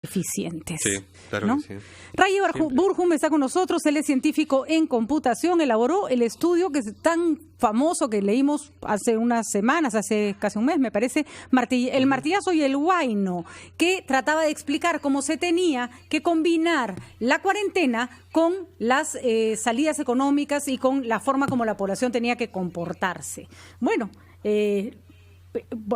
eficientes. Sí, claro, ¿no? que sí. Ray Burgum está con nosotros, él es científico en computación, elaboró el estudio que es tan famoso que leímos hace unas semanas, hace casi un mes me parece, el martillazo y el huayno, que trataba de explicar cómo se tenía que combinar la cuarentena con las salidas económicas y con la forma como la población tenía que comportarse. Bueno,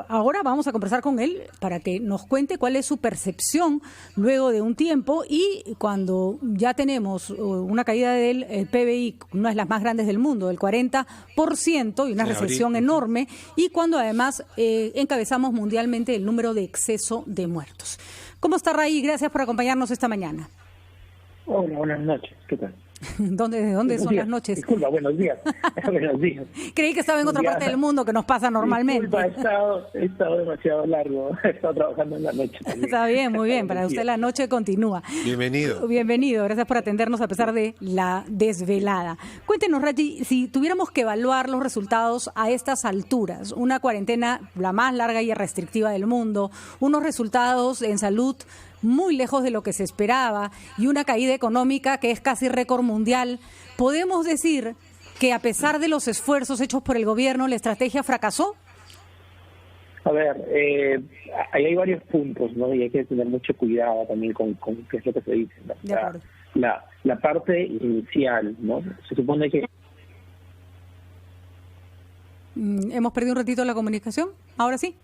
ahora vamos a conversar con él para que nos cuente cuál es su percepción luego de un tiempo y cuando ya tenemos una caída del PBI, una de las más grandes del mundo, del 40% y una recesión enorme, y cuando además encabezamos mundialmente el número de exceso de muertos. ¿Cómo está, Ray? Gracias por acompañarnos esta mañana. Hola, buenas noches. ¿Qué tal? ¿De dónde son las noches? Disculpa, buenos días. Buenos días. Creí que estaba en otra parte del mundo, que nos pasa normalmente. Disculpa, he estado demasiado largo. He estado trabajando en la noche también. Está bien, muy bien. Para usted la noche continúa. Bienvenido. Bienvenido. Gracias por atendernos a pesar de la desvelada. Cuéntenos, Raji, si tuviéramos que evaluar los resultados a estas alturas, una cuarentena la más larga y restrictiva del mundo, unos resultados en salud muy lejos de lo que se esperaba y una caída económica que es casi récord mundial, ¿podemos decir que a pesar de los esfuerzos hechos por el gobierno, la estrategia fracasó? A ver, ahí hay varios puntos, ¿no? Y hay que tener mucho cuidado también con qué es lo que se dice, ¿no? La parte inicial, ¿no? Se supone que... ¿Hemos perdido un ratito la comunicación? ¿Ahora sí?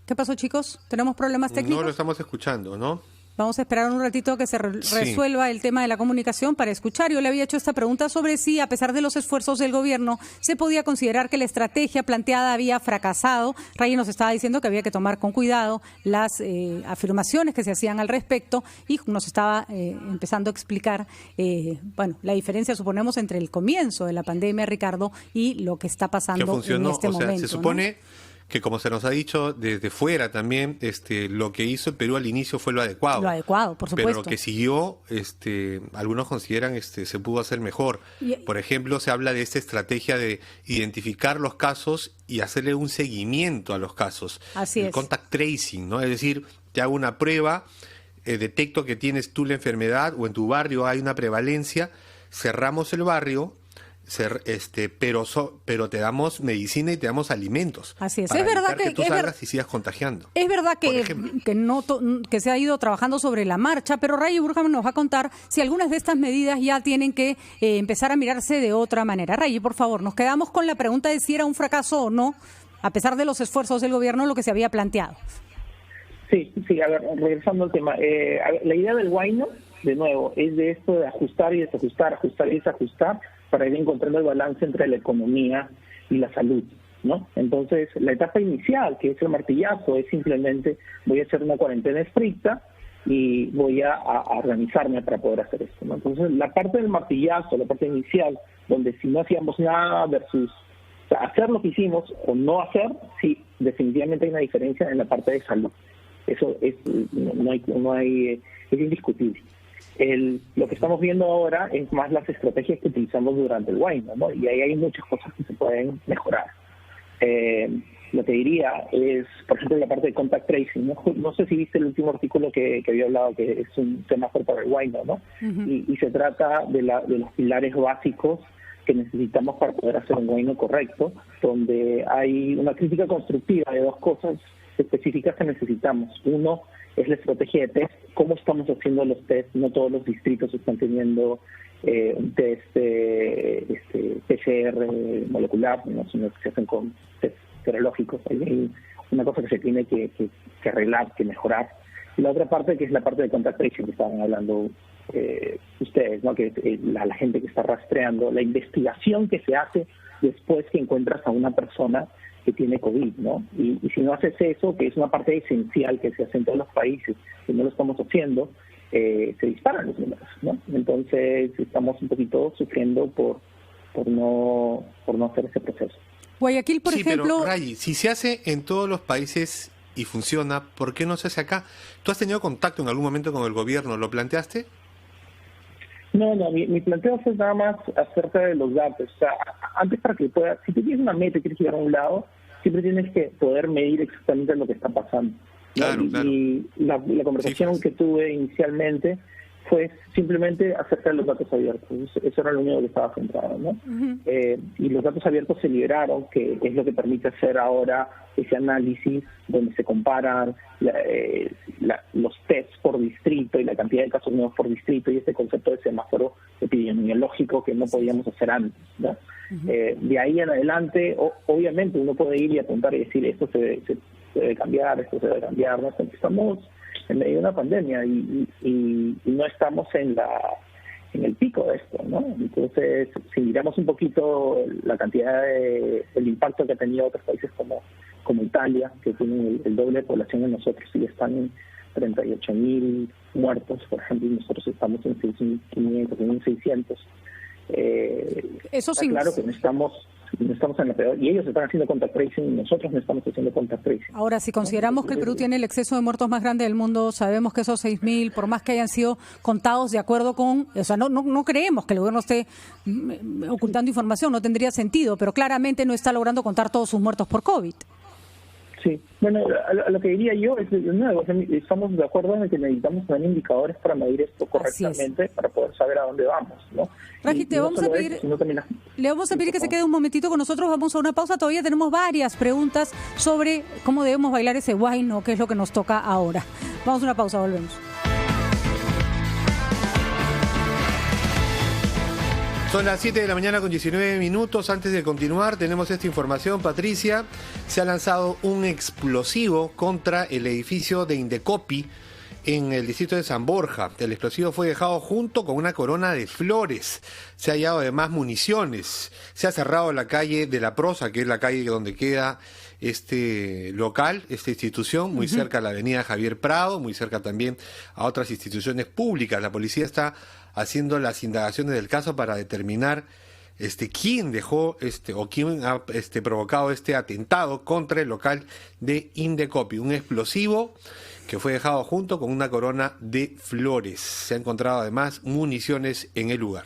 ¿Qué pasó, chicos? ¿Tenemos problemas técnicos? No lo estamos escuchando, ¿no? Vamos a esperar un ratito que se resuelva el tema de la comunicación para escuchar. Yo le había hecho esta pregunta sobre si, a pesar de los esfuerzos del gobierno, se podía considerar que la estrategia planteada había fracasado. Ray nos estaba diciendo que había que tomar con cuidado las afirmaciones que se hacían al respecto y nos estaba empezando a explicar, la diferencia, suponemos, entre el comienzo de la pandemia, Ricardo, y lo que está pasando en este momento. Se supone... ¿no? Que como se nos ha dicho desde fuera también, lo que hizo el Perú al inicio fue lo adecuado. Lo adecuado, por supuesto. Pero lo que siguió, algunos consideran se pudo hacer mejor. Por ejemplo, se habla de esta estrategia de identificar los casos y hacerle un seguimiento a los casos. Así es. El contact tracing, ¿no? Es decir, te hago una prueba, detecto que tienes tú la enfermedad o en tu barrio hay una prevalencia, cerramos el barrio, pero te damos medicina y te damos alimentos. Así es. Para es verdad que tú salgas y sigas contagiando. Es verdad que se ha ido trabajando sobre la marcha, pero Ray Burgum nos va a contar si algunas de estas medidas ya tienen que empezar a mirarse de otra manera. Ray, por favor, nos quedamos con la pregunta de si era un fracaso o no, a pesar de los esfuerzos del gobierno, lo que se había planteado. Sí, a ver, regresando al tema. La idea del huayno, de nuevo, es de esto de ajustar y desajustar, ajustar y desajustar, para ir encontrando el balance entre la economía y la salud, ¿no? Entonces, la etapa inicial, que es el martillazo, es simplemente voy a hacer una cuarentena estricta y voy a organizarme para poder hacer esto, ¿no? Entonces, la parte del martillazo, la parte inicial, donde si no hacíamos nada versus hacer lo que hicimos o no hacer, sí, definitivamente hay una diferencia en la parte de salud. Eso es es indiscutible. Lo que estamos viendo ahora es más las estrategias que utilizamos durante el huayno, ¿no? Y ahí hay muchas cosas que se pueden mejorar. Lo que diría es, por ejemplo, la parte de contact tracing. No sé si viste el último artículo que había hablado, que es un semáforo para el huayno, ¿no? Uh-huh. Y se trata de los pilares básicos que necesitamos para poder hacer un huayno correcto, donde hay una crítica constructiva de dos cosas específicas que necesitamos. Uno es la estrategia de test, cómo estamos haciendo los test. No todos los distritos están teniendo un test PCR molecular, ¿no? Sino que se hacen con test serológicos. Hay una cosa que se tiene que arreglar, que mejorar. Y la otra parte, que es la parte de contact tracing que estaban hablando ustedes, ¿no? Que la gente que está rastreando, la investigación que se hace después que encuentras a una persona que tiene COVID, ¿no? Y si no haces eso, que es una parte esencial que se hace en todos los países, que no lo estamos haciendo, se disparan los números, ¿no? Entonces estamos un poquito sufriendo por no hacer ese proceso. Guayaquil, por ejemplo... Pero, Ray, si se hace en todos los países y funciona, ¿por qué no se hace acá? ¿Tú has tenido contacto en algún momento con el gobierno? ¿Lo planteaste? No, mi planteo es nada más acerca de los datos. O sea, antes para que si tú tienes una meta y quieres llegar a un lado, siempre tienes que poder medir exactamente lo que está pasando. Claro, y la conversación que tuve inicialmente fue simplemente acerca de los datos abiertos. Eso era lo único que estaba centrado, ¿no? Y los datos abiertos se liberaron, que es lo que permite hacer ahora ese análisis donde se comparan los tests por distrito y la cantidad de casos nuevos por distrito y este concepto de semáforo epidemiológico que no podíamos hacer antes, ¿no? De ahí en adelante, obviamente uno puede ir y apuntar y decir esto se debe cambiar, esto se debe cambiar, ¿no? Estamos en medio de una pandemia y no estamos en el pico de esto, ¿no? Entonces, si miramos un poquito la cantidad el impacto que ha tenido otros países como Italia, que tienen el doble de población de nosotros y están en 38.000 muertos, por ejemplo, y nosotros estamos en 6.500, en 1.600. Eso sí. Claro que no estamos en la peor, y ellos están haciendo contact tracing y nosotros no estamos haciendo contact tracing. Ahora, si consideramos que el Perú tiene el exceso de muertos más grande del mundo, sabemos que esos 6.000, por más que hayan sido contados de acuerdo con, o sea, no creemos que el gobierno esté ocultando información, no tendría sentido, pero claramente no está logrando contar todos sus muertos por COVID. Sí, bueno, a lo que diría yo es, de nuevo, estamos de acuerdo en que necesitamos tener indicadores para medir esto correctamente, para poder saber a dónde vamos, ¿no? Raji, le vamos a pedir que se quede un momentito con nosotros, vamos a una pausa, todavía tenemos varias preguntas sobre cómo debemos bailar ese guayno, que es lo que nos toca ahora. Vamos a una pausa, volvemos. Son las 7 de la mañana con 19 minutos. Antes de continuar, tenemos esta información, Patricia. Se ha lanzado un explosivo contra el edificio de Indecopi en el distrito de San Borja. El explosivo fue dejado junto con una corona de flores. Se ha hallado además municiones. Se ha cerrado la calle de La Prosa, que es la calle donde queda este local, esta institución, muy cerca a la avenida Javier Prado, muy cerca también a otras instituciones públicas. La policía está haciendo las indagaciones del caso para determinar quién dejó o quién ha provocado este atentado contra el local de Indecopi, un explosivo que fue dejado junto con una corona de flores. Se han encontrado además municiones en el lugar.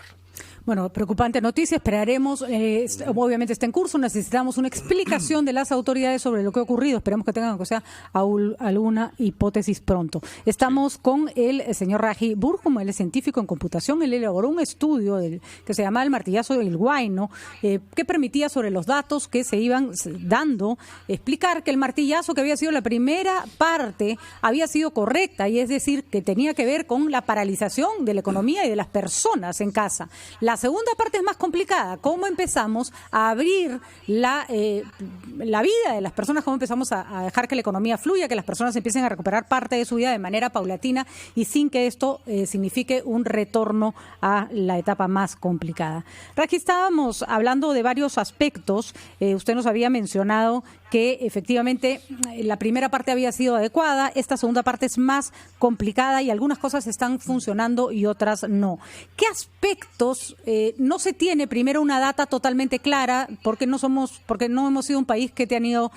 Bueno, preocupante noticia, esperaremos, obviamente está en curso, necesitamos una explicación de las autoridades sobre lo que ha ocurrido, esperemos que tengan, o sea, alguna hipótesis pronto. Estamos con el señor Raji Burgum, él es científico en computación, él elaboró un estudio que se llama el martillazo del guayno, que permitía sobre los datos que se iban dando, explicar que el martillazo que había sido la primera parte había sido correcta, y es decir, que tenía que ver con la paralización de la economía y de las personas en casa. La segunda parte es más complicada, cómo empezamos a abrir la vida de las personas, cómo empezamos a dejar que la economía fluya, que las personas empiecen a recuperar parte de su vida de manera paulatina y sin que esto signifique un retorno a la etapa más complicada. Raji, estábamos hablando de varios aspectos, usted nos había mencionado que efectivamente la primera parte había sido adecuada, esta segunda parte es más complicada y algunas cosas están funcionando y otras no. ¿Qué aspectos no se tiene primero una data totalmente clara porque no hemos sido un país que ha tenido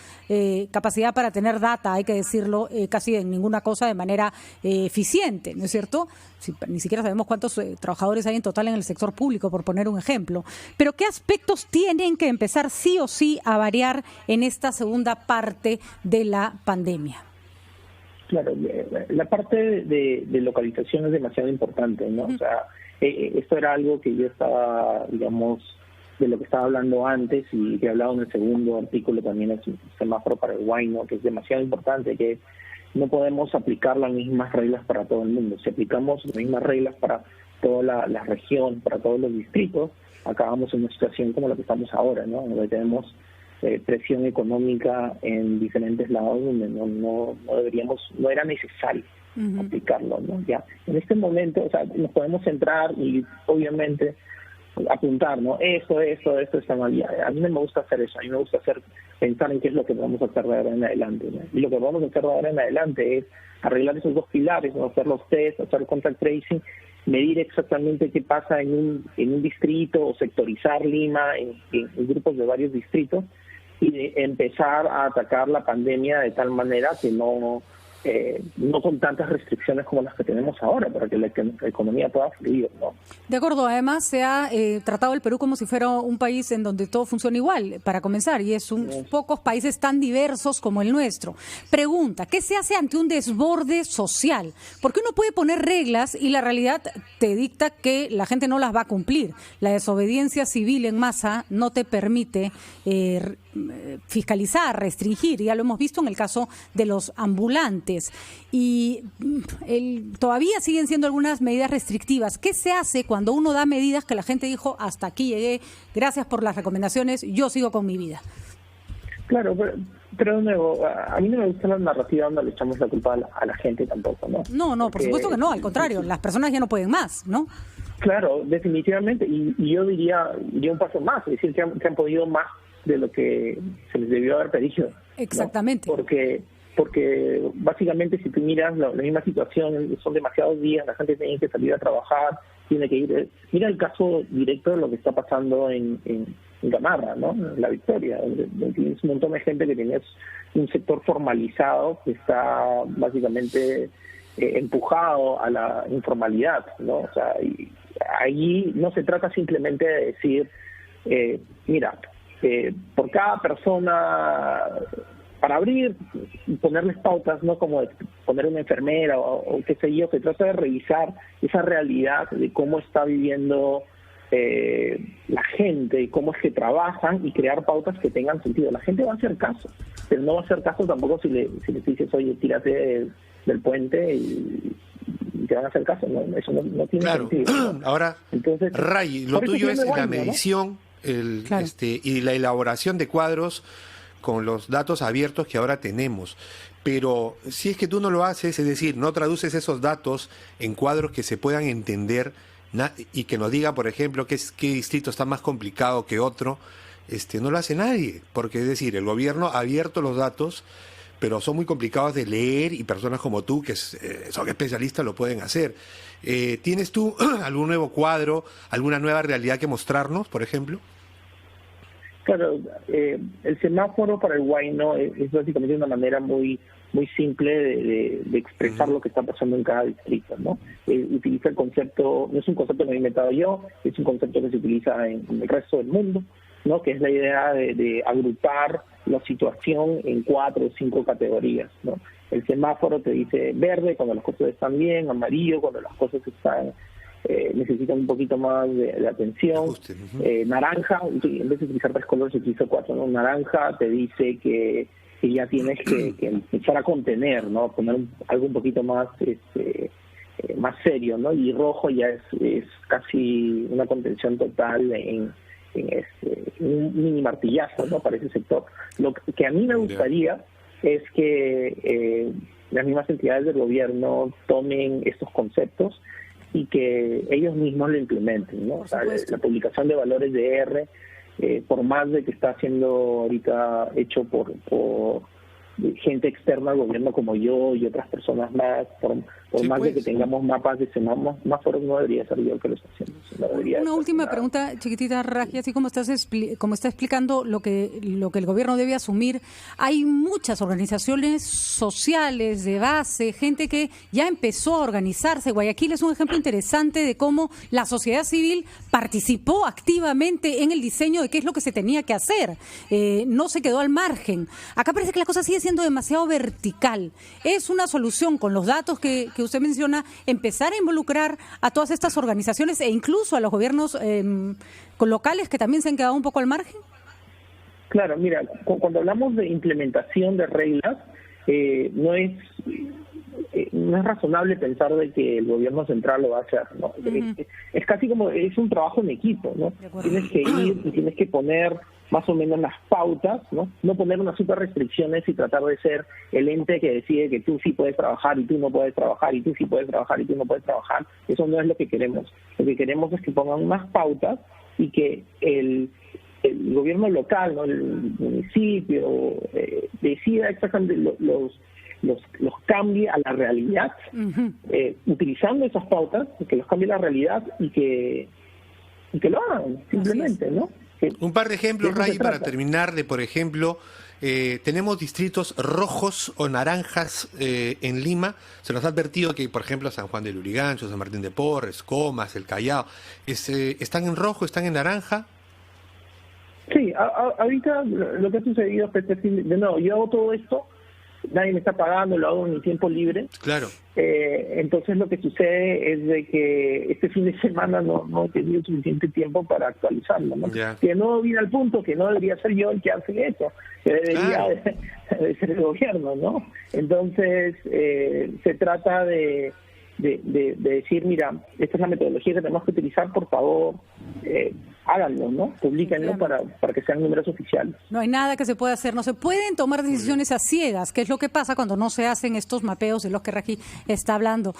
capacidad para tener data, hay que decirlo, casi en ninguna cosa de manera eficiente, ¿no es cierto? Ni siquiera sabemos cuántos trabajadores hay en total en el sector público, por poner un ejemplo. Pero ¿qué aspectos tienen que empezar sí o sí a variar en esta segunda parte de la pandemia? Claro, la parte de localización es demasiado importante, ¿no? O sea, esto era algo que yo estaba, digamos, de lo que estaba hablando antes y que he hablado en el segundo artículo también, es un semáforo para el guayno, que es demasiado importante, que no podemos aplicar las mismas reglas para todo el mundo. Si aplicamos las mismas reglas para toda la región, para todos los distritos, acabamos en una situación como la que estamos ahora, ¿no? Donde tenemos presión económica en diferentes lados donde no era necesario aplicarlo, ¿no? Ya en este momento, o sea, nos podemos centrar y obviamente apuntar, ¿no? Esto está mal. A mí no me gusta hacer eso, a mí me gusta pensar en qué es lo que vamos a hacer de ahora en adelante, ¿no? Y lo que vamos a hacer de ahora en adelante es arreglar esos dos pilares, ¿no? Hacer los tests, hacer contact tracing, medir exactamente qué pasa en un distrito o sectorizar Lima en grupos de varios distritos y de empezar a atacar la pandemia de tal manera que no no con tantas restricciones como las que tenemos ahora, para que la economía pueda fluir, ¿no? De acuerdo, además se ha tratado el Perú como si fuera un país en donde todo funciona igual, para comenzar, y es pocos países tan diversos como el nuestro. Pregunta, ¿qué se hace ante un desborde social? Porque uno puede poner reglas y la realidad te dicta que la gente no las va a cumplir. La desobediencia civil en masa no te permite fiscalizar, restringir, ya lo hemos visto en el caso de los ambulantes, y todavía siguen siendo algunas medidas restrictivas. ¿Qué se hace cuando uno da medidas que la gente dijo, hasta aquí llegué, gracias por las recomendaciones, yo sigo con mi vida? Claro, pero de nuevo, a mí no me gusta la narrativa donde le echamos la culpa a la gente tampoco, ¿no? No, por supuesto que no, al contrario, las personas ya no pueden más, ¿no? Claro, definitivamente, y yo diría un paso más, es decir, que han podido más de lo que se les debió haber pedido, ¿no? Exactamente. Porque básicamente si tú miras la misma situación, son demasiados días, la gente tiene que salir a trabajar, tiene que ir. Mira el caso directo de lo que está pasando en Gamarra, ¿no? En La Victoria, donde tienes un montón de gente que tiene un sector formalizado que está básicamente empujado a la informalidad, ¿no? O sea, y ahí no se trata simplemente de decir, mira, por cada persona, para abrir, ponerles pautas, no como poner una enfermera o qué sé yo, se trata de revisar esa realidad de cómo está viviendo la gente y cómo es que trabajan y crear pautas que tengan sentido. La gente va a hacer caso, pero no va a hacer caso tampoco si le dices, oye, tírate del puente y te van a hacer caso, ¿no? Eso no tiene sentido, ¿no? Ahora, entonces, Ray, lo tuyo es la medición, ¿no? Y la elaboración de cuadros con los datos abiertos que ahora tenemos. Pero si es que tú no lo haces, es decir, no traduces esos datos en cuadros que se puedan entender y que nos diga, por ejemplo, qué distrito está más complicado que otro, no lo hace nadie. Porque, es decir, el gobierno ha abierto los datos, pero son muy complicados de leer y personas como tú, que son especialistas, lo pueden hacer. ¿Tienes tú algún nuevo cuadro, alguna nueva realidad que mostrarnos, por ejemplo? Claro, el semáforo para el Huayno es básicamente una manera muy simple de expresar lo que está pasando en cada distrito, ¿no? Utiliza el concepto, no es un concepto que me he inventado yo, es un concepto que se utiliza en el resto del mundo, ¿no? Que es la idea de agrupar la situación en 4 o 5 categorías, ¿no? El semáforo te dice verde cuando las cosas están bien, amarillo cuando las cosas están necesitan un poquito más de atención, naranja, en vez de utilizar 3 colores se utiliza 4, ¿no? Naranja te dice que ya tienes que empezar a contener, ¿no? Poner algo un poquito más más serio, ¿no? Y rojo ya es casi una contención total en un mini martillazo, ¿no? Para ese sector. Lo que a mí me gustaría es que las mismas entidades del gobierno tomen estos conceptos y que ellos mismos lo implementen, ¿no? O sea, la publicación de valores de R, por más de que está siendo ahorita hecho por gente externa al gobierno como yo y otras personas más, por más de que tengamos mapas de semáforos, no debería ser yo el que lo está haciendo. Una última pregunta, chiquitita, Raji, así como está explicando lo que el gobierno debe asumir, hay muchas organizaciones sociales de base, gente que ya empezó a organizarse. Guayaquil es un ejemplo interesante de cómo la sociedad civil participó activamente en el diseño de qué es lo que se tenía que hacer, no se quedó al margen. Acá parece que la cosa sigue siendo demasiado vertical. Es una solución con los datos que usted menciona, empezar a involucrar a todas estas organizaciones e incluso a los gobiernos locales que también se han quedado un poco al margen. Claro, mira, cuando hablamos de implementación de reglas, no es razonable pensar de que el gobierno central lo va a hacer, ¿no? Es casi como, es un trabajo en equipo, ¿no? Tienes que ir y tienes que poner más o menos las pautas, ¿no? No poner unas super restricciones y tratar de ser el ente que decide que tú sí puedes trabajar y tú no puedes trabajar, y tú sí puedes trabajar y tú no puedes trabajar. Eso no es lo que queremos. Lo que queremos es que pongan unas pautas y que el gobierno local, ¿no? El municipio, decida exactamente los cambie a la realidad, utilizando esas pautas, que los cambie a la realidad y que lo hagan, simplemente, ¿no? Un par de ejemplos, Ray, para terminar, de, por ejemplo, tenemos distritos rojos o naranjas en Lima. Se nos ha advertido que, por ejemplo, San Juan de Lurigancho, San Martín de Porres, Comas, El Callao, ¿están en rojo, están en naranja? Sí, ahorita lo que ha sucedido es que, yo hago todo esto, nadie me está pagando, lo hago en mi tiempo libre. Claro. Entonces lo que sucede es de que este fin de semana no he tenido suficiente tiempo para actualizarlo, ¿no? Que no viene al punto, que no debería ser yo el que hace eso, que debería de ser el gobierno, ¿no? Entonces se trata de decir, mira, esta es la metodología que tenemos que utilizar, por favor, háganlo, ¿no? Publíquenlo para que sean números oficiales. No hay nada que se pueda hacer, no se pueden tomar decisiones a ciegas, que es lo que pasa cuando no se hacen estos mapeos de los que Raji está hablando.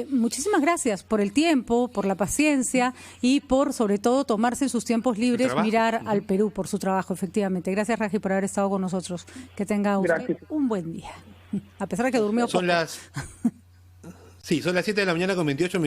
Muchísimas gracias por el tiempo, por la paciencia y por, sobre todo, tomarse en sus tiempos libres, mirar al Perú por su trabajo, efectivamente. Gracias, Raji, por haber estado con nosotros. Que tenga usted un buen día. A pesar de que durmió poco. Son las 7 de la mañana con 28 minutos.